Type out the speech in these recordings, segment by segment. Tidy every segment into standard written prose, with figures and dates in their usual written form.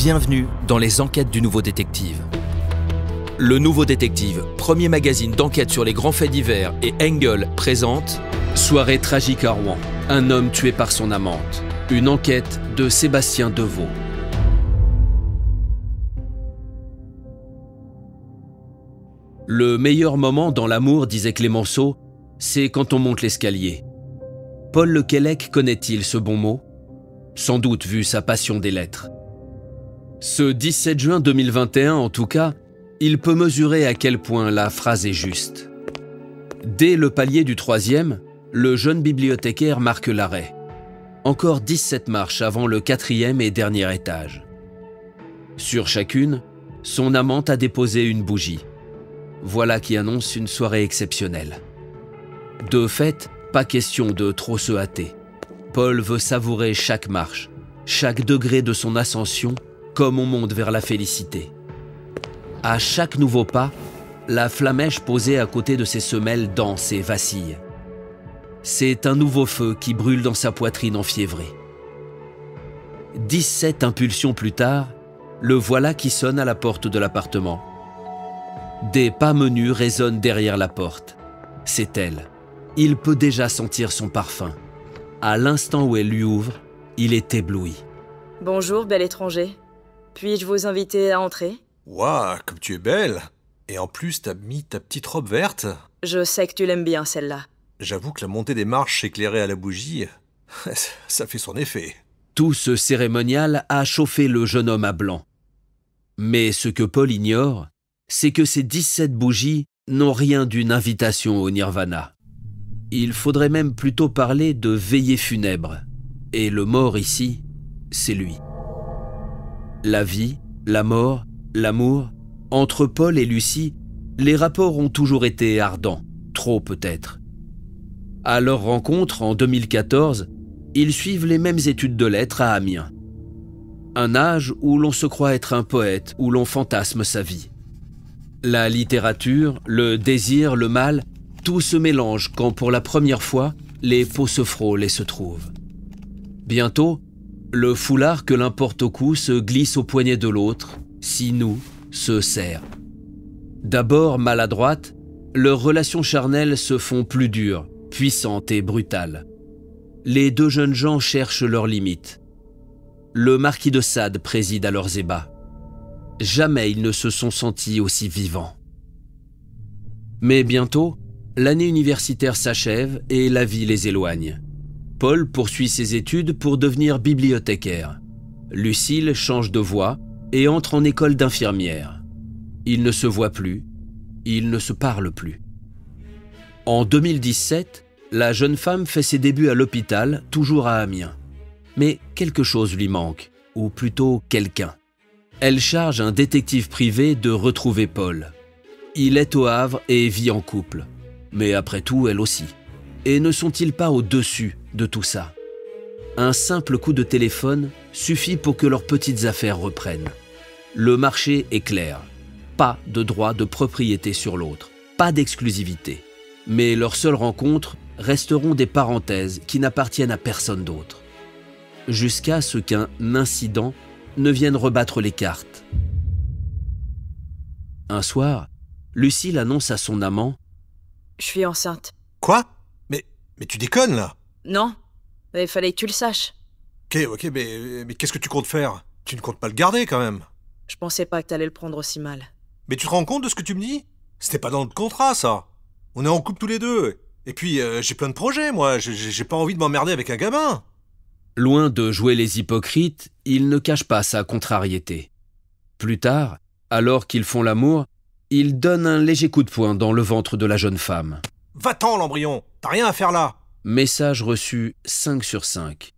Bienvenue dans les enquêtes du Nouveau Détective. Le Nouveau Détective, premier magazine d'enquête sur les grands faits divers, et Engel présente Soirée tragique à Rouen, un homme tué par son amante. Une enquête de Sébastien Deveau. Le meilleur moment dans l'amour, disait Clémenceau, c'est quand on monte l'escalier. Paul Lequellec connaît-il ce bon mot? Sans doute vu sa passion des lettres. Ce 17 juin 2021, en tout cas, il peut mesurer à quel point la phrase est juste. Dès le palier du 3e, le jeune bibliothécaire marque l'arrêt. Encore 17 marches avant le 4e et dernier étage. Sur chacune, son amante a déposé une bougie. Voilà qui annonce une soirée exceptionnelle. De fait, pas question de trop se hâter. Paul veut savourer chaque marche, chaque degré de son ascension, comme on monte vers la félicité. À chaque nouveau pas, la flamèche posée à côté de ses semelles danse et vacille. C'est un nouveau feu qui brûle dans sa poitrine enfiévrée. 17 impulsions plus tard, le voilà qui sonne à la porte de l'appartement. Des pas menus résonnent derrière la porte. C'est elle. Il peut déjà sentir son parfum. À l'instant où elle lui ouvre, il est ébloui. Bonjour, bel étranger. Puis-je vous inviter à entrer? Waouh, comme tu es belle! Et en plus, t'as mis ta petite robe verte. Je sais que tu l'aimes bien, celle-là. J'avoue que la montée des marches éclairée à la bougie, ça fait son effet. Tout ce cérémonial a chauffé le jeune homme à blanc. Mais ce que Paul ignore, c'est que ces 17 bougies n'ont rien d'une invitation au nirvana. Il faudrait même plutôt parler de veillée funèbre. Et le mort ici, c'est lui. La vie, la mort, l'amour, entre Paul et Lucie, les rapports ont toujours été ardents, trop peut-être. À leur rencontre en 2014, ils suivent les mêmes études de lettres à Amiens. Un âge où l'on se croit être un poète, où l'on fantasme sa vie. La littérature, le désir, le mal, tout se mélange quand pour la première fois, les peaux se frôlent et se trouvent. Bientôt, le foulard que l'un porte au cou se glisse au poignet de l'autre, si nous se serre. D'abord maladroite, leurs relations charnelles se font plus dures, puissantes et brutales. Les deux jeunes gens cherchent leurs limites. Le marquis de Sade préside à leurs ébats. Jamais ils ne se sont sentis aussi vivants. Mais bientôt, l'année universitaire s'achève et la vie les éloigne. Paul poursuit ses études pour devenir bibliothécaire. Lucille change de voie et entre en école d'infirmière. Ils ne se voient plus, ils ne se parlent plus. En 2017, la jeune femme fait ses débuts à l'hôpital, toujours à Amiens. Mais quelque chose lui manque, ou plutôt quelqu'un. Elle charge un détective privé de retrouver Paul. Il est au Havre et vit en couple. Mais après tout, elle aussi. Et ne sont-ils pas au-dessus de tout ça? Un simple coup de téléphone suffit pour que leurs petites affaires reprennent. Le marché est clair. Pas de droit de propriété sur l'autre. Pas d'exclusivité. Mais leurs seules rencontres resteront des parenthèses qui n'appartiennent à personne d'autre. Jusqu'à ce qu'un incident ne vienne rebattre les cartes. Un soir, Lucille annonce à son amant: Je suis enceinte. Quoi? Mais tu déconnes, là? Non, mais il fallait que tu le saches. Ok, mais qu'est-ce que tu comptes faire? Tu ne comptes pas le garder, quand même. Je pensais pas que t'allais le prendre aussi mal. Mais tu te rends compte de ce que tu me dis? C'était pas dans le contrat, ça. On est en couple tous les deux. Et puis, j'ai plein de projets, moi. J'ai pas envie de m'emmerder avec un gamin. Loin de jouer les hypocrites, il ne cache pas sa contrariété. Plus tard, alors qu'ils font l'amour, il donne un léger coup de poing dans le ventre de la jeune femme. Va-t'en, l'embryon. T'as rien à faire là. Message reçu 5 sur 5.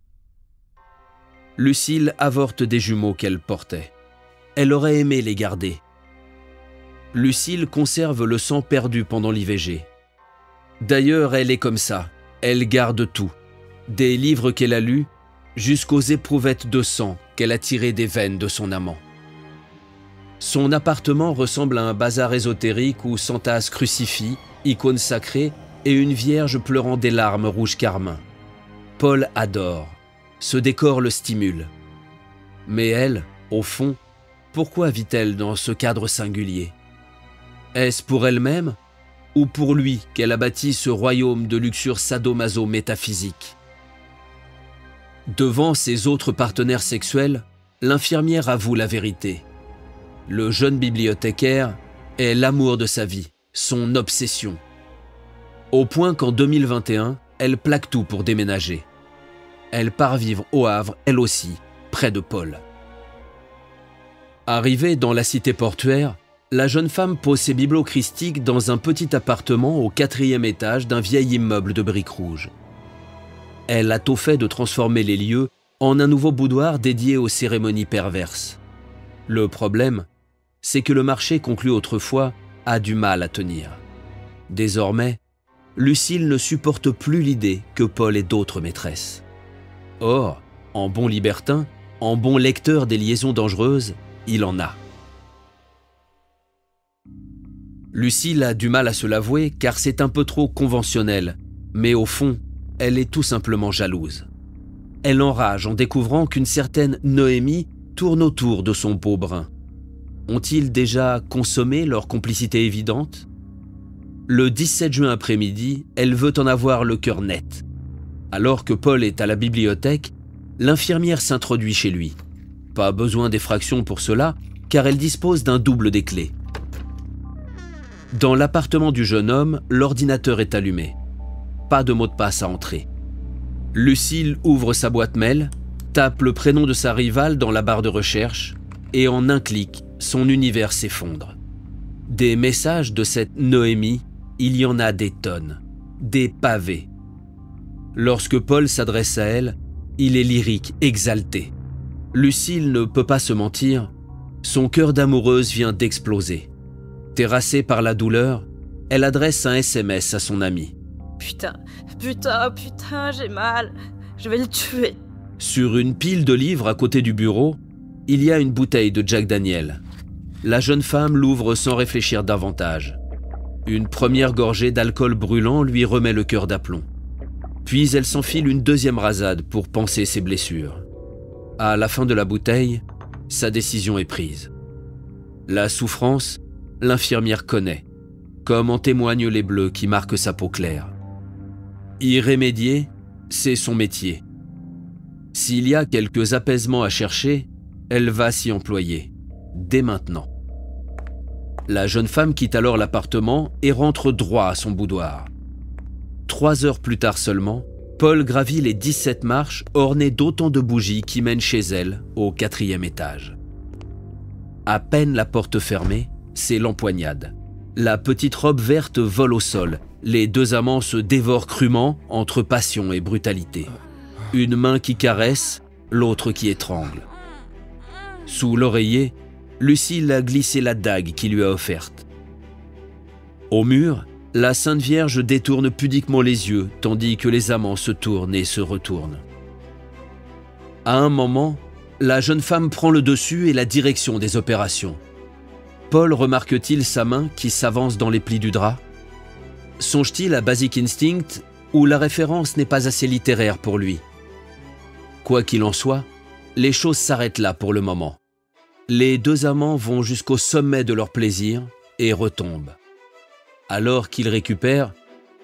Lucille avorte des jumeaux qu'elle portait. Elle aurait aimé les garder. Lucille conserve le sang perdu pendant l'IVG. D'ailleurs, elle est comme ça. Elle garde tout. Des livres qu'elle a lus, jusqu'aux éprouvettes de sang qu'elle a tirées des veines de son amant. Son appartement ressemble à un bazar ésotérique où s'entassent crucifix, icônes sacrées et une vierge pleurant des larmes rouge carmin. Paul adore. Ce décor le stimule. Mais elle, Au fond, pourquoi vit-elle dans ce cadre singulier? Est-ce pour elle-même ou pour lui qu'elle a bâti ce royaume de luxure sadomaso métaphysique? Devant ses autres partenaires sexuels, l'infirmière avoue la vérité. Le jeune bibliothécaire est l'amour de sa vie, son obsession. Au point qu'en 2021, elle plaque tout pour déménager. Elle part vivre au Havre, elle aussi, près de Paul. Arrivée dans la cité portuaire, la jeune femme pose ses bibelots christiques dans un petit appartement au 4e étage d'un vieil immeuble de briques rouges. Elle a tôt fait de transformer les lieux en un nouveau boudoir dédié aux cérémonies perverses. Le problème, c'est que le marché conclu autrefois a du mal à tenir. Désormais, Lucille ne supporte plus l'idée que Paul ait d'autres maîtresses. Or, en bon libertin, en bon lecteur des liaisons dangereuses, il en a. Lucille a du mal à se l'avouer car c'est un peu trop conventionnel, mais au fond, elle est tout simplement jalouse. Elle enrage en découvrant qu'une certaine Noémie tourne autour de son beau brun. Ont-ils déjà consommé leur complicité évidente? Le 17 juin après-midi, elle veut en avoir le cœur net. Alors que Paul est à la bibliothèque, l'infirmière s'introduit chez lui. Pas besoin d'effraction pour cela, car elle dispose d'un double des clés. Dans l'appartement du jeune homme, l'ordinateur est allumé. Pas de mot de passe à entrer. Lucille ouvre sa boîte mail, tape le prénom de sa rivale dans la barre de recherche, et en un clic, son univers s'effondre. Des messages de cette Noémie, il y en a des tonnes, des pavés. Lorsque Paul s'adresse à elle, il est lyrique, exalté. Lucille ne peut pas se mentir, son cœur d'amoureuse vient d'exploser. Terrassée par la douleur, elle adresse un SMS à son ami. Putain, j'ai mal. Je vais le tuer. Sur une pile de livres à côté du bureau, il y a une bouteille de Jack Daniel. La jeune femme l'ouvre sans réfléchir davantage. Une première gorgée d'alcool brûlant lui remet le cœur d'aplomb. Puis elle s'enfile une deuxième rasade pour panser ses blessures. À la fin de la bouteille, sa décision est prise. La souffrance, l'infirmière connaît, comme en témoignent les bleus qui marquent sa peau claire. Y remédier, c'est son métier. S'il y a quelques apaisements à chercher, elle va s'y employer, dès maintenant. La jeune femme quitte alors l'appartement et rentre droit à son boudoir. 3 heures plus tard seulement, Paul gravit les 17 marches ornées d'autant de bougies qui mènent chez elle, au 4e étage. À peine la porte fermée, c'est l'empoignade. La petite robe verte vole au sol. Les deux amants se dévorent crûment entre passion et brutalité. Une main qui caresse, l'autre qui étrangle. Sous l'oreiller, Lucille a glissé la dague qu'il lui a offerte. Au mur, la Sainte Vierge détourne pudiquement les yeux tandis que les amants se tournent et se retournent. À un moment, la jeune femme prend le dessus et la direction des opérations. Paul remarque-t-il sa main qui s'avance dans les plis du drap? Songe-t-il à Basic Instinct ou la référence n'est pas assez littéraire pour lui? Quoi qu'il en soit, les choses s'arrêtent là pour le moment. Les deux amants vont jusqu'au sommet de leur plaisir et retombent. Alors qu'ils récupèrent,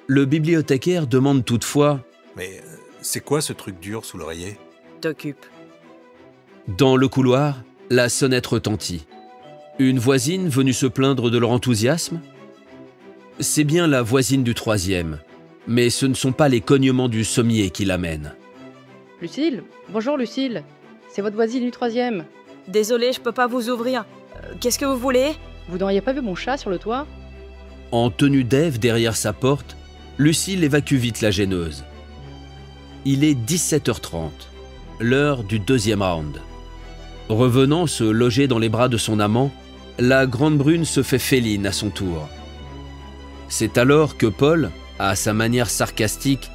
le bibliothécaire demande toutefois « Mais c'est quoi ce truc dur sous l'oreiller ?» T'occupe. Dans le couloir, la sonnette retentit. Une voisine venue se plaindre de leur enthousiasme? C'est bien la voisine du 3e, mais ce ne sont pas les cognements du sommier qui l'amènent. Lucille? Bonjour Lucille, c'est votre voisine du 3e. Désolée, je peux pas vous ouvrir. Qu'est-ce que vous voulez? Vous n'auriez pas vu mon chat sur le toit? En tenue d'Ève derrière sa porte, Lucille évacue vite la gêneuse. Il est 17h30, l'heure du 2e round. Revenant se loger dans les bras de son amant, la grande brune se fait féline à son tour. C'est alors que Paul, à sa manière sarcastique,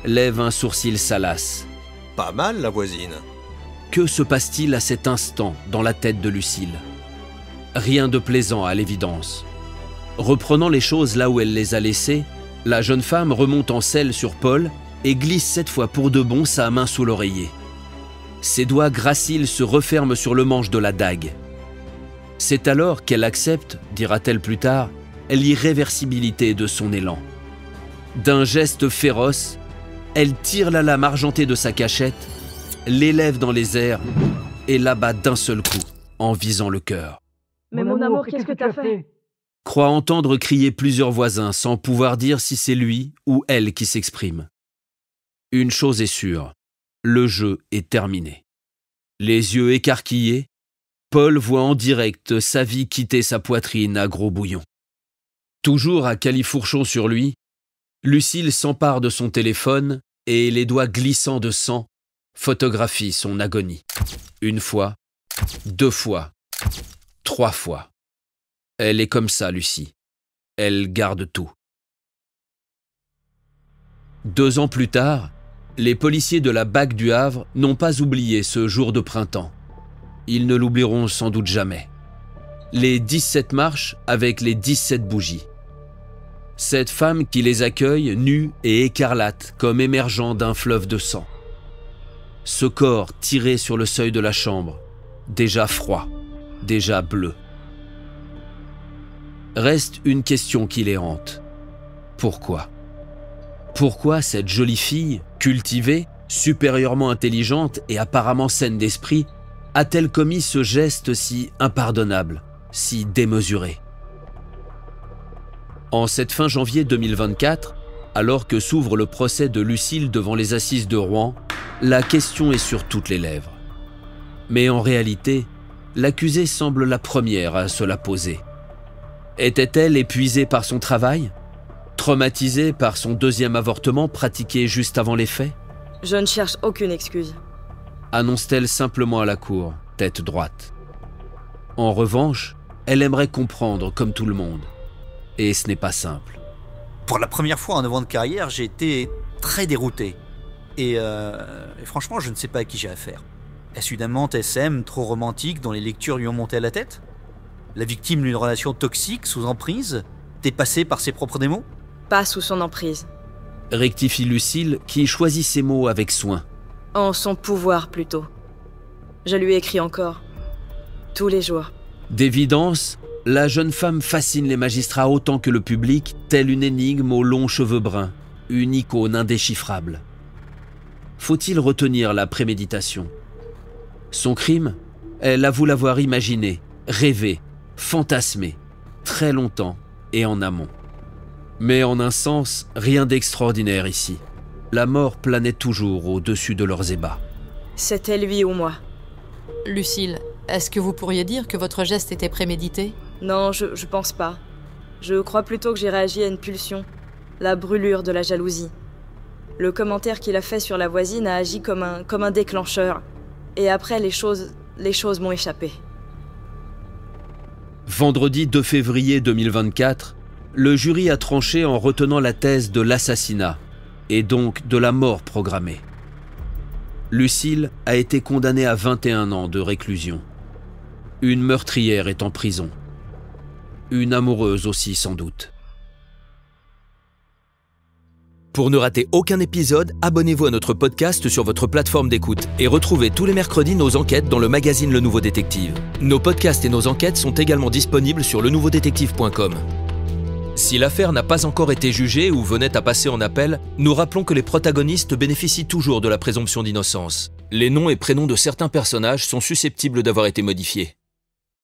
lève un sourcil salace. Pas mal, la voisine. Que se passe-t-il à cet instant dans la tête de Lucille? Rien de plaisant à l'évidence. Reprenant les choses là où elle les a laissées, la jeune femme remonte en selle sur Paul et glisse cette fois pour de bon sa main sous l'oreiller. ses doigts graciles se referment sur le manche de la dague. C'est alors qu'elle accepte, dira-t-elle plus tard, l'irréversibilité de son élan. D'un geste féroce, elle tire la lame argentée de sa cachette, l'élève dans les airs et l'abat d'un seul coup, en visant le cœur. Mais mon amour, qu'est-ce que t'as fait? Croit entendre crier plusieurs voisins sans pouvoir dire si c'est lui ou elle qui s'exprime. Une chose est sûre, le jeu est terminé. Les yeux écarquillés, Paul voit en direct sa vie quitter sa poitrine à gros bouillon. Toujours à califourchon sur lui, Lucille s'empare de son téléphone et, les doigts glissants de sang, photographie son agonie. 1 fois, 2 fois, 3 fois. Elle est comme ça, Lucie. Elle garde tout. 2 ans plus tard, les policiers de la BAC du Havre n'ont pas oublié ce jour de printemps. Ils ne l'oublieront sans doute jamais. Les 17 marches avec les 17 bougies. Cette femme qui les accueille, nue et écarlate, comme émergeant d'un fleuve de sang. Ce corps tiré sur le seuil de la chambre, déjà froid, déjà bleu. Reste une question qui les hante. Pourquoi ? Pourquoi cette jolie fille, cultivée, supérieurement intelligente et apparemment saine d'esprit, a-t-elle commis ce geste si impardonnable, si démesuré ? En cette fin janvier 2024, alors que s'ouvre le procès de Lucille devant les assises de Rouen, la question est sur toutes les lèvres. Mais en réalité, l'accusée semble la première à se la poser. Était-elle épuisée par son travail ? Traumatisée par son 2e avortement pratiqué juste avant les faits ? Je ne cherche aucune excuse. Annonce-t-elle simplement à la cour, tête droite. En revanche, elle aimerait comprendre comme tout le monde. Et ce n'est pas simple. Pour la première fois en 9 ans de carrière, j'ai été très dérouté. Et franchement, je ne sais pas à qui j'ai affaire. Est-ce une amante SM trop romantique dont les lectures lui ont monté à la tête ? La victime d'une relation toxique, sous emprise, dépassée par ses propres démons ? Pas sous son emprise. Rectifie Lucille qui choisit ses mots avec soin. En son pouvoir plutôt. Je lui écris encore. Tous les jours. D'évidence, la jeune femme fascine les magistrats autant que le public, telle une énigme aux longs cheveux bruns, une icône indéchiffrable. Faut-il retenir la préméditation ? Son crime ? Elle avoue l'avoir imaginé, rêvé, fantasmé, très longtemps et en amont. Mais en un sens, rien d'extraordinaire ici. La mort planait toujours au-dessus de leurs ébats. C'était lui ou moi. Lucille, est-ce que vous pourriez dire que votre geste était prémédité ? Non, je pense pas. Je crois plutôt que j'ai réagi à une pulsion. La brûlure de la jalousie. Le commentaire qu'il a fait sur la voisine a agi comme un déclencheur. Et après, les choses m'ont échappé. Vendredi 2 février 2024, le jury a tranché en retenant la thèse de l'assassinat, et donc de la mort programmée. Lucille a été condamnée à 21 ans de réclusion. Une meurtrière est en prison. Une amoureuse aussi, sans doute. Pour ne rater aucun épisode, abonnez-vous à notre podcast sur votre plateforme d'écoute et retrouvez tous les mercredis nos enquêtes dans le magazine Le Nouveau Détective. Nos podcasts et nos enquêtes sont également disponibles sur lenouveaudétective.com. Si l'affaire n'a pas encore été jugée ou venait à passer en appel, nous rappelons que les protagonistes bénéficient toujours de la présomption d'innocence. Les noms et prénoms de certains personnages sont susceptibles d'avoir été modifiés.